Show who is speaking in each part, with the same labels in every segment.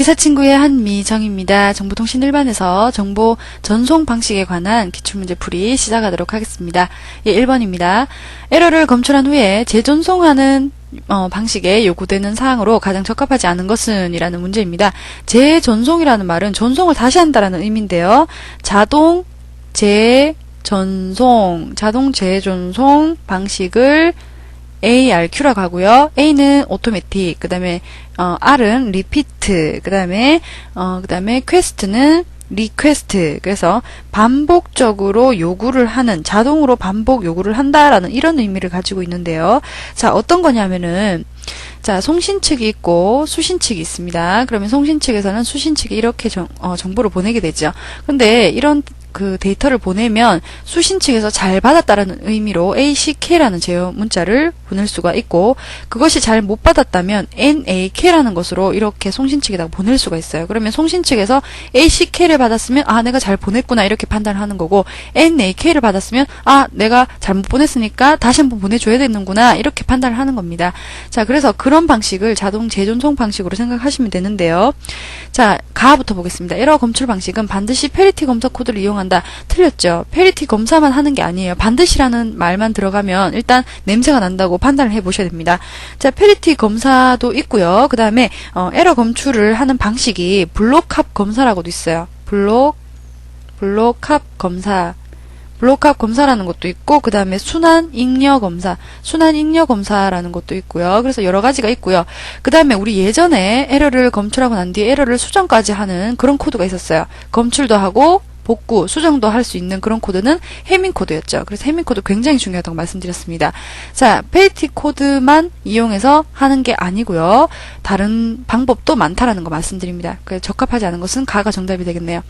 Speaker 1: 기사친구의 한미정입니다. 정보통신 일반에서 정보 전송 방식에 관한 기출문제 풀이 시작하도록 하겠습니다. 예, 1번입니다. 에러를 검출한 후에 재전송하는 방식에 요구되는 사항으로 가장 적합하지 않은 것은? 이라는 문제입니다. 재전송이라는 말은 전송을 다시 한다라는 의미인데요. 자동 재전송 방식을 ARQ라고 하고요. A는 오토매틱, 그 다음에 R은 리피트, 그 다음에 퀘스트는 리퀘스트. 그래서 반복적으로 요구를 하는, 자동으로 반복 요구를 한다라는 이런 의미를 가지고 있는데요. 자, 어떤 거냐면은, 자, 송신 측이 있고 수신 측이 있습니다. 그러면 송신 측에서는 수신 측에 이렇게 정보를 보내게 되죠. 근데 이런 그 데이터를 보내면 수신 측에서 잘 받았다라는 의미로 ACK라는 제어 문자를 보낼 수가 있고, 그것이 잘 못 받았다면 NAK라는 것으로 이렇게 송신 측에다가 보낼 수가 있어요. 그러면 송신 측에서 ACK를 받았으면 아, 내가 잘 보냈구나 이렇게 판단하는 거고, NAK를 받았으면 아, 내가 잘못 보냈으니까 다시 한번 보내줘야 되는구나 이렇게 판단을 하는 겁니다. 자, 그래서 그런 방식을 자동 재전송 방식으로 생각하시면 되는데요. 자, 가부터 보겠습니다. 에러 검출 방식은 반드시 페리티 검사 코드를 이용한다. 틀렸죠. 페리티 검사만 하는 게 아니에요. 반드시라는 말만 들어가면 일단 냄새가 난다고 판단을 해보셔야 됩니다. 자, 페리티 검사도 있고요. 그 다음에 에러 검출을 하는 방식이 블록합 검사라고도 있어요. 블록합 검사라는 것도 있고, 그 다음에 순환 잉여 검사라는 것도 있고요. 그래서 여러 가지가 있고요. 그 다음에 우리 예전에 에러를 검출하고 난 뒤에 에러를 수정까지 하는 그런 코드가 있었어요. 검출도 하고 복구, 수정도 할 수 있는 그런 코드는 해밍 코드였죠. 그래서 해밍 코드 굉장히 중요하다고 말씀드렸습니다. 자, 페리티 코드만 이용해서 하는 게 아니고요. 다른 방법도 많다라는 거 말씀드립니다. 그래서 적합하지 않은 것은 가가 정답이 되겠네요.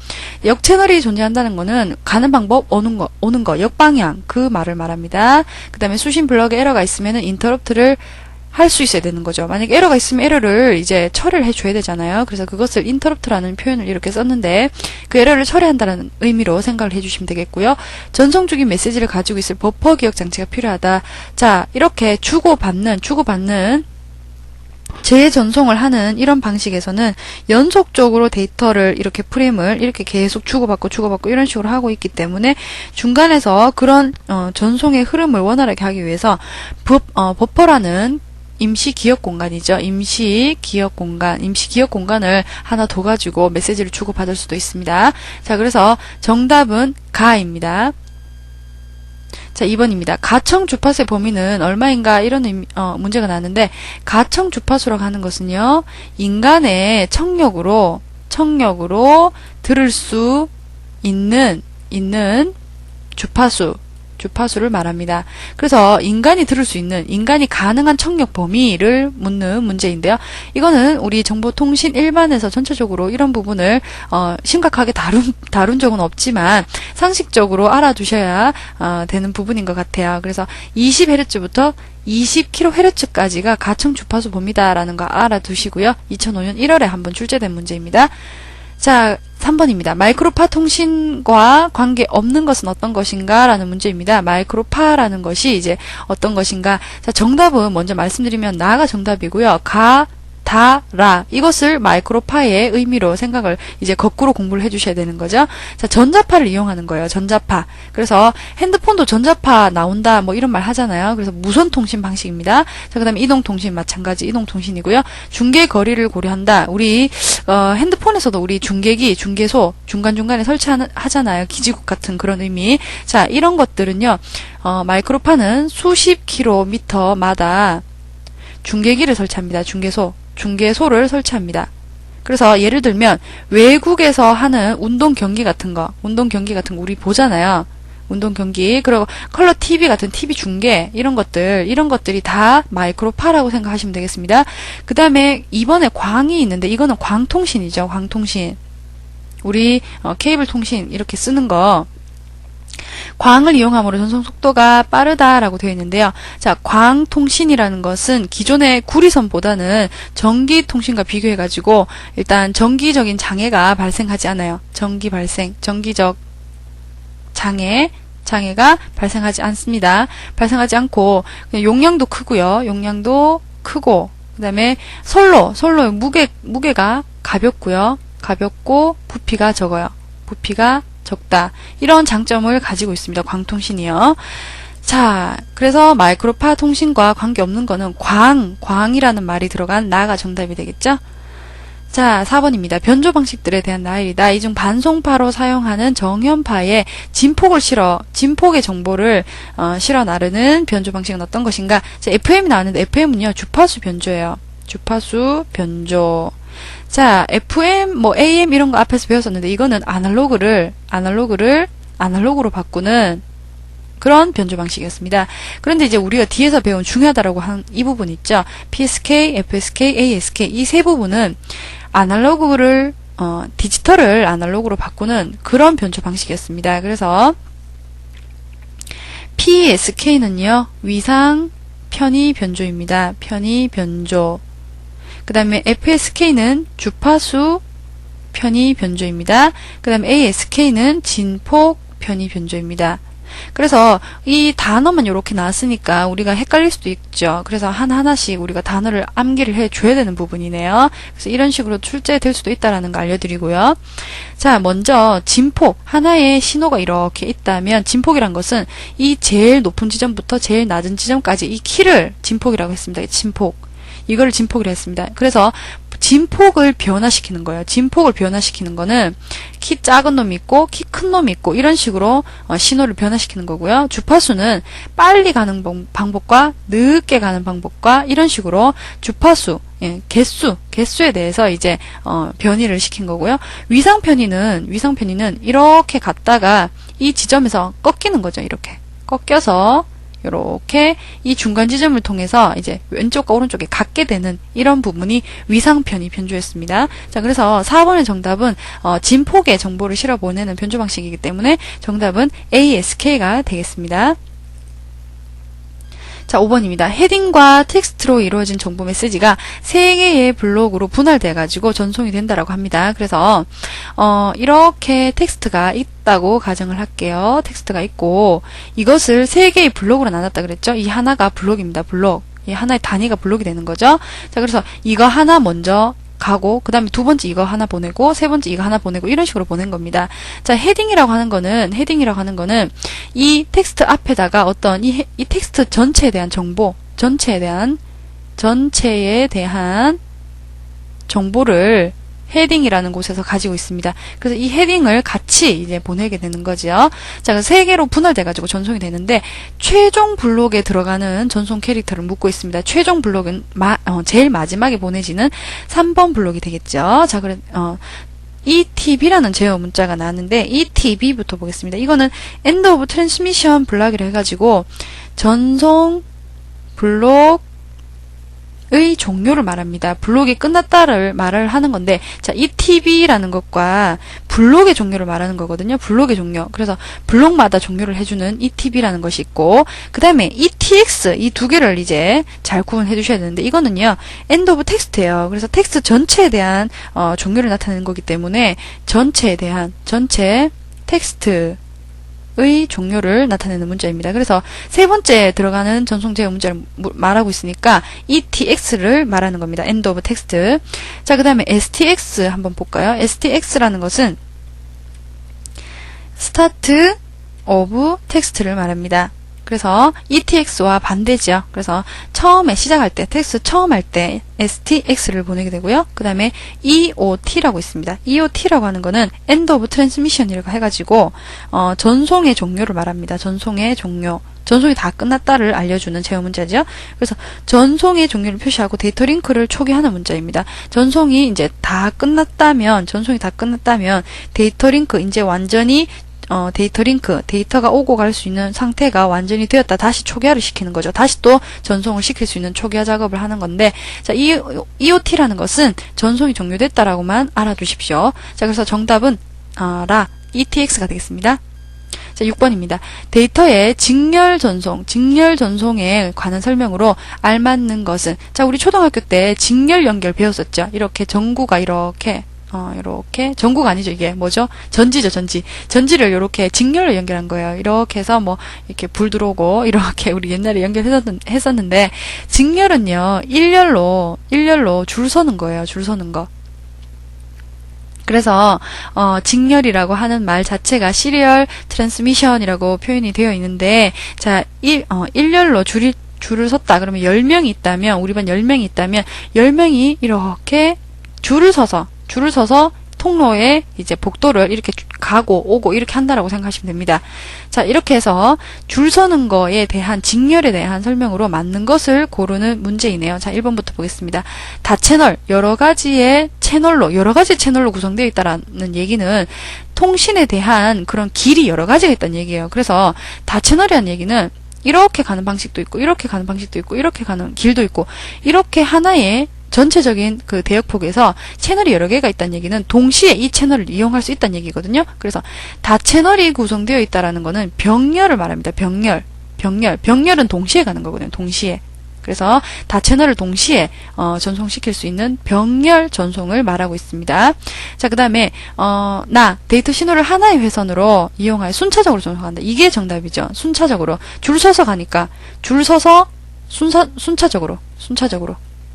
Speaker 1: 역채널이 존재한다는 거는 가는 방법, 오는 거, 역방향, 그 말을 말합니다. 그 다음에 수신 블럭에 에러가 있으면은 인터럽트를 할 수 있어야 되는 거죠. 만약에 에러가 있으면 에러를 이제 처리를 해줘야 되잖아요. 그래서 그것을 인터럽트라는 표현을 이렇게 썼는데, 그 에러를 처리한다는 의미로 생각을 해주시면 되겠고요. 전송 중인 메시지를 가지고 있을 버퍼 기억 장치가 필요하다. 자, 이렇게 주고받는 재전송을 하는 이런 방식에서는 연속적으로 데이터를 이렇게 프레임을 이렇게 계속 주고받고 이런 식으로 하고 있기 때문에 중간에서 그런 전송의 흐름을 원활하게 하기 위해서 버퍼라는 임시 기억 공간이죠. 임시 기억 공간을 하나 더 가지고 메시지를 주고받을 수도 있습니다. 자, 그래서 정답은 가입니다. 자, 2번입니다. 가청 주파수의 범위는 얼마인가? 이런 문제가 나왔는데, 가청 주파수라고 하는 것은요, 인간의 청력으로 들을 수 있는 주파수를 말합니다. 그래서 인간이 들을 수 있는, 인간이 가능한 청력 범위를 묻는 문제인데요. 이거는 우리 정보통신 일반에서 전체적으로 이런 부분을 심각하게 다룬 적은 없지만 상식적으로 알아두셔야 되는 부분인 것 같아요. 그래서 20Hz부터 20kHz까지가 가청 주파수 범위다라는 거 알아두시고요. 2005년 1월에 한번 출제된 문제입니다. 자, 3번입니다. 마이크로파 통신과 관계없는 것은 어떤 것인가? 라는 문제입니다. 마이크로파라는 것이 이제 어떤 것인가? 자, 정답은 먼저 말씀드리면 나가 정답이고요. 라 이것을 마이크로파의 의미로 생각을 이제 거꾸로 공부를 해주셔야 되는 거죠. 자, 전자파를 이용하는 거예요. 전자파. 그래서 핸드폰도 전자파 나온다 뭐 이런 말 하잖아요. 그래서 무선 통신 방식입니다. 자, 그다음에 이동통신 마찬가지 이동통신이고요. 중계 거리를 고려한다. 우리 핸드폰에서도 우리 중계소 중간중간에 설치하잖아요. 기지국 같은 그런 의미. 자, 이런 것들은요. 마이크로파는 수십 킬로미터마다 중계기를 설치합니다. 중계소를 설치합니다. 그래서 예를 들면 외국에서 하는 운동 경기 같은 거 우리 보잖아요. 운동 경기, 그리고 컬러 TV 같은 TV 중계 이런 것들이 다 마이크로파라고 생각하시면 되겠습니다. 그 다음에 이번에 광이 있는데 이거는 광통신이죠. 광통신. 우리 케이블 통신 이렇게 쓰는 거. 광을 이용함으로 전송 속도가 빠르다라고 되어 있는데요. 자, 광통신이라는 것은 기존의 구리선보다는 전기통신과 비교해가지고 일단 전기적인 장애가 발생하지 않아요. 전기적 장애가 발생하지 않습니다. 발생하지 않고 용량도 크고요. 다음에 솔로의 무게가 가볍고요. 가볍고 부피가 적어요. 부피가 적다. 이런 장점을 가지고 있습니다. 광통신이요. 자, 그래서 마이크로파 통신과 관계없는 거는 광이라는 말이 들어간 나가 정답이 되겠죠? 자, 4번입니다. 변조 방식들에 대한 나열이다. 이 중 반송파로 사용하는 정연파에 진폭의 정보를 실어 나르는 변조 방식은 어떤 것인가? 자, FM이 나왔는데 FM은요, 주파수 변조예요. 주파수 변조. 자, FM, AM 이런 거 앞에서 배웠었는데 이거는 아날로그로 바꾸는 그런 변조 방식이었습니다. 그런데 이제 우리가 뒤에서 배운 중요하다라고 한 이 부분 있죠. PSK, FSK, ASK 이 세 부분은 디지털을 아날로그로 바꾸는 그런 변조 방식이었습니다. 그래서 PSK는요, 위상 편의 변조입니다. 편의 변조. 그 다음에 FSK는 주파수 편의 변조입니다. 그 다음에 ASK는 진폭 편의 변조입니다. 그래서 이 단어만 이렇게 나왔으니까 우리가 헷갈릴 수도 있죠. 그래서 하나씩 우리가 단어를 암기를 해줘야 되는 부분이네요. 그래서 이런 식으로 출제될 수도 있다는 거 알려드리고요. 자, 먼저 진폭. 하나의 신호가 이렇게 있다면 진폭이란 것은 이 제일 높은 지점부터 제일 낮은 지점까지 이 키를 진폭이라고 했습니다. 진폭. 이거를 진폭이라고 했습니다. 그래서 진폭을 변화시키는 거예요. 진폭을 변화시키는 거는 키 작은 놈이 있고 키 큰 놈이 있고 이런 식으로 신호를 변화시키는 거고요. 주파수는 빨리 가는 방법과 늦게 가는 방법과 이런 식으로 주파수, 개수에 대해서 이제 변이를 시킨 거고요. 위상 편의는 이렇게 갔다가 이 지점에서 꺾이는 거죠. 이렇게 꺾여서 요렇게 이 중간 지점을 통해서 이제 왼쪽과 오른쪽에 같게 되는 이런 부분이 위상편의 변조였습니다. 자, 그래서 4번의 정답은 진폭의 정보를 실어 보내는 변조 방식이기 때문에 정답은 ASK가 되겠습니다. 자, 5번입니다. 헤딩과 텍스트로 이루어진 정보 메시지가 3개의 블록으로 분할돼 가지고 전송이 된다라고 합니다. 그래서 이렇게 텍스트가 있다고 가정을 할게요. 텍스트가 있고 이것을 3개의 블록으로 나눴다 그랬죠? 이 하나가 블록입니다. 블록. 이 하나의 단위가 블록이 되는 거죠. 자, 그래서 이거 하나 먼저 가고 그 다음에 두 번째 이거 하나 보내고 세 번째 이거 하나 보내고 이런 식으로 보낸 겁니다. 자, 헤딩이라고 하는 거는 이 텍스트 앞에다가 어떤 이 텍스트 전체에 대한 정보, 전체에 대한 정보를 헤딩이라는 곳에서 가지고 있습니다. 그래서 이 헤딩을 같이 이제 보내게 되는 거죠. 자, 그래서 3개로 분할돼가지고 전송이 되는데, 최종 블록에 들어가는 전송 캐릭터를 묻고 있습니다. 최종 블록은 제일 마지막에 보내지는 3번 블록이 되겠죠. 자, ETB라는 제어 문자가 나왔는데, ETB부터 보겠습니다. 이거는 End of Transmission 블록이라 해가지고, 전송 블록 의 종료를 말합니다. 블록이 끝났다를 말을 하는 건데, 자, ETB라는 것과 블록의 종료를 말하는 거거든요. 블록의 종료. 그래서 블록마다 종료를 해주는 ETB라는 것이 있고, 그 다음에 ETX, 이 두 개를 이제 잘 구분해 주셔야 되는데, 이거는요, end of text예요. 그래서 텍스트 전체에 대한 종료를 나타내는 거기 때문에, 전체 텍스트 의 종료를 나타내는 문자입니다. 그래서 세 번째 들어가는 전송 제어 문자를 말하고 있으니까 ETX를 말하는 겁니다. End of text. 자, 그 다음에 STX 한번 볼까요? STX라는 것은 Start of Text를 말합니다. 그래서 ETX와 반대죠. 그래서 처음에 시작할 때, 텍스트 처음 할 때 STX를 보내게 되고요. 그 다음에 EOT라고 있습니다. EOT라고 하는 거는 End of Transmission이라고 해가지고 전송의 종료를 말합니다. 전송의 종료. 전송이 다 끝났다를 알려주는 제어 문자죠. 그래서 전송의 종료를 표시하고 데이터 링크를 초기화하는 문자입니다. 전송이 다 끝났다면 데이터 링크 이제 완전히 데이터 링크, 데이터가 오고 갈 수 있는 상태가 완전히 되었다. 다시 초기화를 시키는 거죠. 다시 또 전송을 시킬 수 있는 초기화 작업을 하는 건데, 자, EOT라는 것은 전송이 종료됐다라고만 알아두십시오. 자, 그래서 정답은, ETX가 되겠습니다. 자, 6번입니다. 데이터의 직렬 전송에 관한 설명으로 알맞는 것은, 자, 우리 초등학교 때 직렬 연결 배웠었죠. 이렇게 전구가 이렇게, 요렇게, 전구가 아니죠, 이게. 뭐죠? 전지죠, 전지. 전지를 요렇게 직렬로 연결한 거예요. 이렇게 해서 뭐, 이렇게 불 들어오고, 이렇게 우리 옛날에 연결했었는데, 직렬은요, 일렬로 줄 서는 거예요, 줄 서는 거. 그래서 직렬이라고 하는 말 자체가 시리얼 트랜스미션이라고 표현이 되어 있는데, 자, 일렬로 줄을 섰다. 그러면 10명이 있다면, 우리 반 10명이 있다면 10명이 이렇게 줄을 서서 통로에 이제 복도를 이렇게 가고 오고 이렇게 한다라고 생각하시면 됩니다. 자, 이렇게 해서 줄 서는 거에 대한 직렬에 대한 설명으로 맞는 것을 고르는 문제이네요. 자, 1번부터 보겠습니다. 다채널, 여러 가지 채널로 구성되어 있다라는 얘기는 통신에 대한 그런 길이 여러 가지가 있다는 얘기예요. 그래서 다채널이라는 얘기는 이렇게 가는 방식도 있고, 이렇게 가는 방식도 있고, 이렇게 가는 길도 있고, 이렇게 하나의 전체적인 그 대역폭에서 채널이 여러 개가 있다는 얘기는 동시에 이 채널을 이용할 수 있다는 얘기거든요. 그래서 다채널이 구성되어 있다라는 거는 병렬을 말합니다. 병렬은 동시에 가는 거거든요. 동시에. 그래서 다채널을 동시에 전송시킬 수 있는 병렬 전송을 말하고 있습니다. 자, 그 다음에 데이터 신호를 하나의 회선으로 이용하여 순차적으로 전송한다. 이게 정답이죠. 순차적으로. 줄 서서 가니까 순차적으로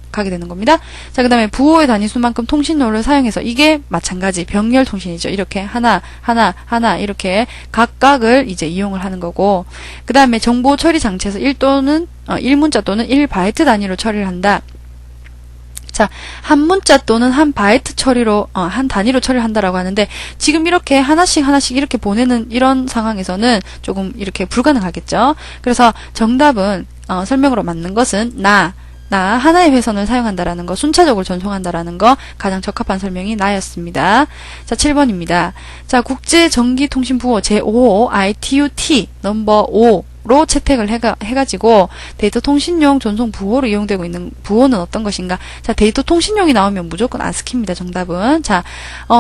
Speaker 1: 가게 되는 겁니다. 자, 그 다음에 부호의 단위수만큼 통신로를 사용해서, 이게 마찬가지 병렬 통신이죠. 이렇게 하나 이렇게 각각을 이제 이용을 하는 거고, 그 다음에 정보 처리 장치에서 1문자 또는 1바이트 단위로 처리를 한다. 자, 한 문자 또는 한 바이트 처리로, 한 단위로 처리를 한다라고 하는데, 지금 이렇게 하나씩 이렇게 보내는 이런 상황에서는 조금 이렇게 불가능하겠죠. 그래서 정답은, 설명으로 맞는 것은 하나의 회선을 사용한다라는 거, 순차적으로 전송한다라는 거, 가장 적합한 설명이 나였습니다. 자, 7번입니다. 자, 국제전기통신부호 제5호 ITU-T 넘버 5로 채택을 해가지고 데이터 통신용 전송 부호로 이용되고 있는 부호는 어떤 것인가? 자, 데이터 통신용이 나오면 무조건 ASCII입니다. 정답은. 자,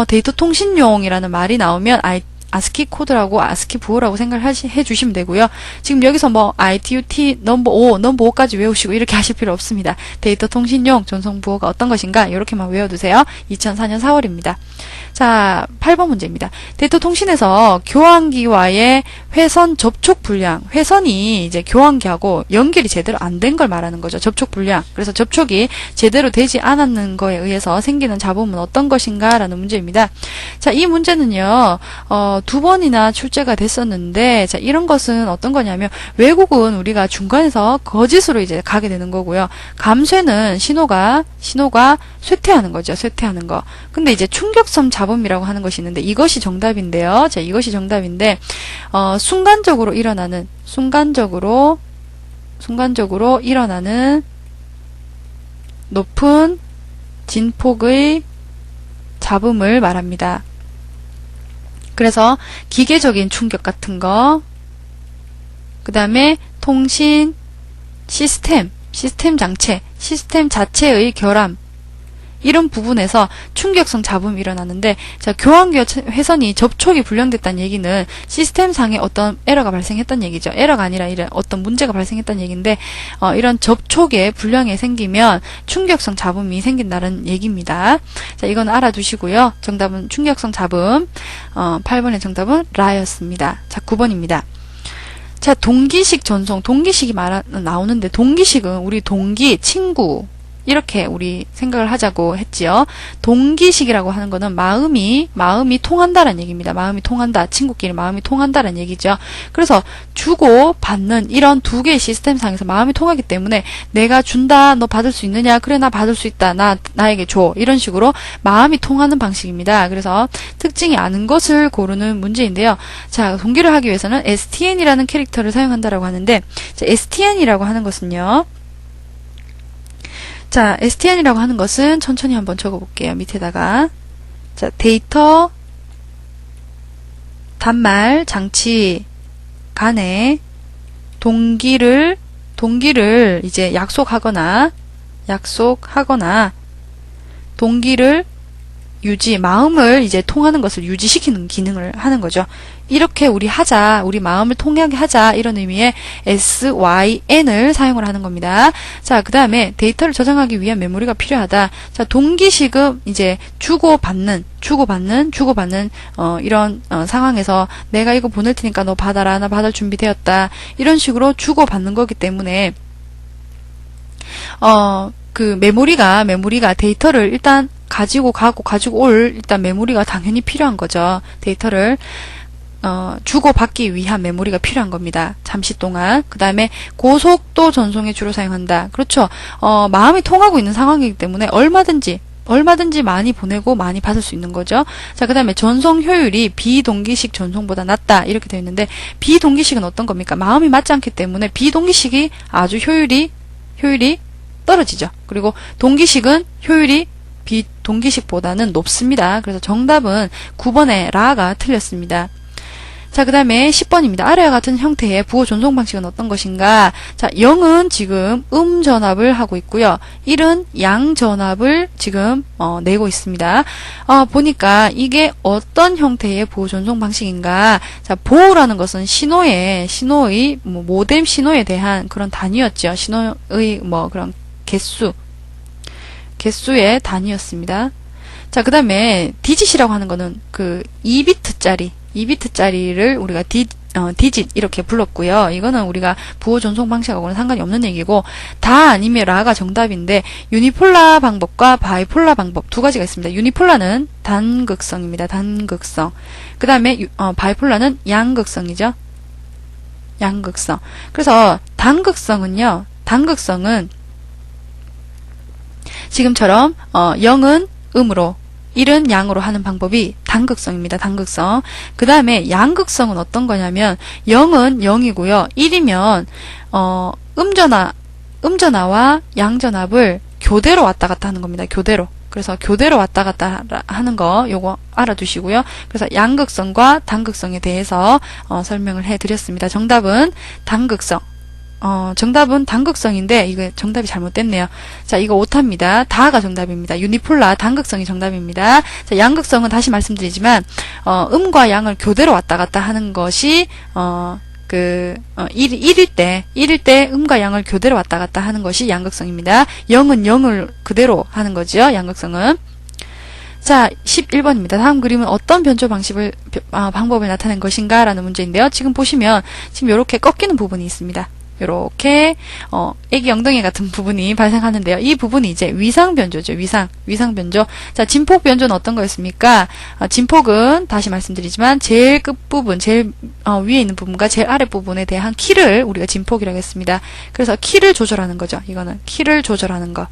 Speaker 1: 데이터 통신용이라는 말이 나오면 아스키 코드라고 아스키 부호라고 생각을 해주시면 되고요. 지금 여기서 뭐 ITU-T 넘버 5까지 외우시고 이렇게 하실 필요 없습니다. 데이터 통신용 전송 부호가 어떤 것인가 이렇게만 외워두세요. 2004년 4월입니다. 자, 8번 문제입니다. 데이터 통신에서 교환기와의 회선 접촉 불량, 회선이 이제 교환기하고 연결이 제대로 안 된 걸 말하는 거죠. 접촉 불량. 그래서 접촉이 제대로 되지 않았는 거에 의해서 생기는 잡음은 어떤 것인가 라는 문제입니다. 자, 이 문제는요, 2번이나 출제가 됐었는데, 자, 이런 것은 어떤 거냐면, 외국은 우리가 중간에서 거짓으로 이제 가게 되는 거고요. 감쇄는 신호가 쇠퇴하는 거죠. 쇠퇴하는 거. 근데 이제 충격성 잡음이라고 하는 것이 있는데, 이것이 정답인데요. 자, 이것이 정답인데, 순간적으로 일어나는 높은 진폭의 잡음을 말합니다. 그래서 기계적인 충격 같은 거, 그 다음에 통신 시스템 자체의 결함, 이런 부분에서 충격성 잡음이 일어나는데, 자, 교환기 회선이 접촉이 불량됐다는 얘기는 시스템상에 어떤 에러가 발생했다는 얘기죠. 에러가 아니라 이런 어떤 문제가 발생했다는 얘기인데, 이런 접촉에 불량이 생기면 충격성 잡음이 생긴다는 얘기입니다. 자, 이건 알아두시고요. 정답은 충격성 잡음. 8번의 정답은 라였습니다. 자, 9번입니다. 자, 동기식 전송, 동기식이 나오는데, 동기식은 우리 동기, 친구, 이렇게 우리 생각을 하자고 했지요. 동기식이라고 하는 거는 마음이 통한다라는 얘기입니다. 마음이 통한다. 친구끼리 마음이 통한다라는 얘기죠. 그래서 주고 받는 이런 두 개의 시스템상에서 마음이 통하기 때문에 내가 준다. 너 받을 수 있느냐? 그래, 나 받을 수 있다. 나에게 줘. 이런 식으로 마음이 통하는 방식입니다. 그래서 특징이 아는 것을 고르는 문제인데요. 자, 동기를 하기 위해서는 STN이라는 캐릭터를 사용한다라고 하는데, 자, STN이라고 하는 것은요. 자, STN이라고 하는 것은 천천히 한번 적어볼게요. 밑에다가. 자, 데이터 단말 장치 간에 동기를 이제 약속하거나 동기를 마음을 이제 통하는 것을 유지시키는 기능을 하는 거죠. 이렇게 우리 하자, 우리 마음을 통하게 하자, 이런 의미의 syn을 사용을 하는 겁니다. 자, 그 다음에 데이터를 저장하기 위한 메모리가 필요하다. 자, 동기시금 이제 주고받는 이런 상황에서 내가 이거 보낼 테니까 너 받아라, 나 받을 준비되었다, 이런 식으로 주고받는 거기 때문에 그 메모리가 데이터를 일단 가지고 올 일단 메모리가 당연히 필요한 거죠. 데이터를 주고받기 위한 메모리가 필요한 겁니다. 잠시 동안. 그 다음에 고속도 전송에 주로 사용한다. 그렇죠. 마음이 통하고 있는 상황이기 때문에 얼마든지 많이 보내고 많이 받을 수 있는 거죠. 자, 그 다음에 전송 효율이 비동기식 전송보다 낮다, 이렇게 되어 있는데, 비동기식은 어떤 겁니까? 마음이 맞지 않기 때문에 비동기식이 아주 효율이 떨어지죠. 그리고 동기식은 효율이 비동기식보다는 높습니다. 그래서 정답은 9번의 라가 틀렸습니다. 자, 그 다음에 10번입니다. 아래와 같은 형태의 부호 전송 방식은 어떤 것인가? 자, 0은 지금 전압을 하고 있고요. 1은 양 전압을 지금 내고 있습니다. 보니까 이게 어떤 형태의 부호 전송 방식인가? 자, 보호라는 것은 신호의 모뎀 신호에 대한 그런 단위였죠. 신호의 그런 개수의 단위였습니다. 자, 그 다음에 디짓이라고 하는 거는 그 2비트짜리를 우리가 디짓 이렇게 불렀고요. 이거는 우리가 부호 전송 방식하고는 상관이 없는 얘기고, 다 아니면 라가 정답인데, 유니폴라 방법과 바이폴라 방법 두 가지가 있습니다. 유니폴라는 단극성입니다. 단극성. 그 다음에 바이폴라는 양극성이죠. 양극성. 그래서 단극성은 지금처럼 0은 음으로 1은 양으로 하는 방법이 단극성입니다. 단극성. 그 다음에 양극성은 어떤 거냐면 0은 0이고요. 1이면 음전화와 양전압을 교대로 왔다 갔다 하는 겁니다. 교대로. 그래서 교대로 왔다 갔다 하는 거 요거 알아두시고요. 그래서 양극성과 단극성에 대해서 설명을 해드렸습니다. 정답은 단극성. 정답은 단극성인데 이거 정답이 잘못됐네요. 자, 이거 오타입니다. 다가 정답입니다. 유니폴라 단극성이 정답입니다. 자, 양극성은 다시 말씀드리지만 음과 양을 교대로 왔다 갔다 하는 것이 1일 때 음과 양을 교대로 왔다 갔다 하는 것이 양극성입니다. 0은 0을 그대로 하는 거죠. 양극성은. 자, 11번입니다. 다음 그림은 어떤 변조 방법을 나타낸 것인가? 라는 문제인데요. 지금 보시면 지금 이렇게 꺾이는 부분이 있습니다. 요렇게 애기 엉덩이 같은 부분이 발생하는데요. 이 부분이 이제 위상 변조죠. 위상 변조. 자, 진폭 변조는 어떤 거였습니까? 진폭은 다시 말씀드리지만 제일 끝부분, 제일 위에 있는 부분과 제일 아래 부분에 대한 키를 우리가 진폭이라고 했습니다. 그래서 키를 조절하는 거죠. 이거는 키를 조절하는 거.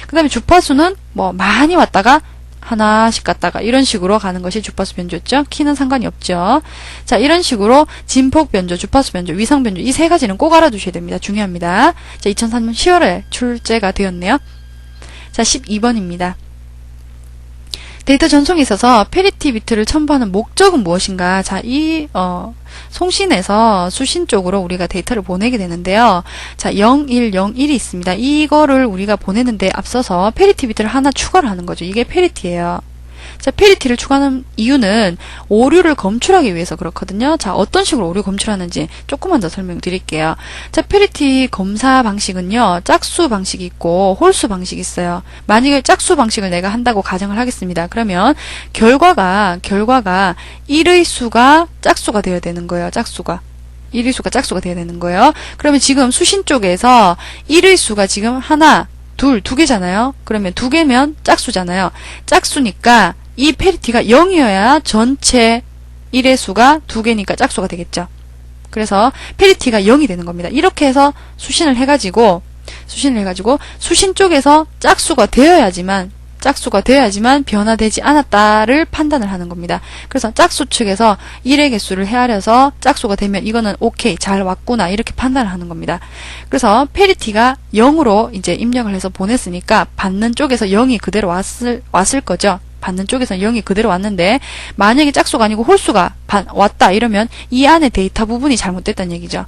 Speaker 1: 그 다음에 주파수는 많이 왔다가 하나씩 갔다가 이런 식으로 가는 것이 주파수 변조였죠. 키는 상관이 없죠. 자, 이런 식으로 진폭 변조, 주파수 변조, 위상 변조, 이 세 가지는 꼭 알아두셔야 됩니다. 중요합니다. 자, 2003년 10월에 출제가 되었네요. 자, 12번입니다. 데이터 전송에 있어서 페리티 비트를 첨부하는 목적은 무엇인가? 자, 이 송신에서 수신 쪽으로 우리가 데이터를 보내게 되는데요. 자, 0101이 있습니다. 이거를 우리가 보내는데 앞서서 페리티 비트를 하나 추가를 하는 거죠. 이게 페리티예요. 자, 페리티를 추가하는 이유는 오류를 검출하기 위해서 그렇거든요. 자, 어떤 식으로 오류 검출하는지 조금만 더 설명드릴게요. 자, 페리티 검사 방식은요, 짝수 방식이 있고 홀수 방식이 있어요. 만약에 짝수 방식을 내가 한다고 가정을 하겠습니다. 그러면 결과가 1의 수가 짝수가 되어야 되는 거예요. 짝수가. 1의 수가 짝수가 되어야 되는 거예요. 그러면 지금 수신 쪽에서 1의 수가 지금 하나, 두 개잖아요. 그러면 2개면 짝수잖아요. 짝수니까 이 페리티가 0이어야 전체 1의 수가 2개니까 짝수가 되겠죠. 그래서 페리티가 0이 되는 겁니다. 이렇게 해서 수신을 해가지고 수신 쪽에서 짝수가 되어야지만 변화되지 않았다를 판단을 하는 겁니다. 그래서 짝수 측에서 1의 개수를 헤아려서 짝수가 되면 이거는 오케이, 잘 왔구나, 이렇게 판단을 하는 겁니다. 그래서 페리티가 0으로 이제 입력을 해서 보냈으니까 받는 쪽에서 0이 그대로 왔을 거죠. 받는 쪽에서 0이 그대로 왔는데, 만약에 짝수가 아니고 홀수가 왔다 이러면 이 안에 데이터 부분이 잘못됐다는 얘기죠.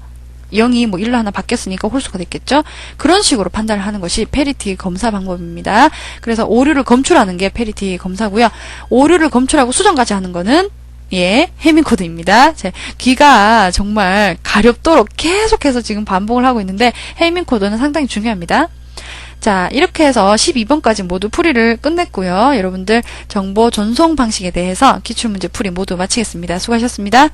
Speaker 1: 0이 1로 하나 바뀌었으니까 홀수가 됐겠죠. 그런 식으로 판단을 하는 것이 페리티 검사 방법입니다. 그래서 오류를 검출하는 게 페리티 검사고요. 오류를 검출하고 수정까지 하는 거는 예, 해밍 코드입니다. 제 귀가 정말 가렵도록 계속해서 지금 반복을 하고 있는데 해밍 코드는 상당히 중요합니다. 자, 이렇게 해서 12번까지 모두 풀이를 끝냈고요. 여러분들 정보 전송 방식에 대해서 기출문제 풀이 모두 마치겠습니다. 수고하셨습니다.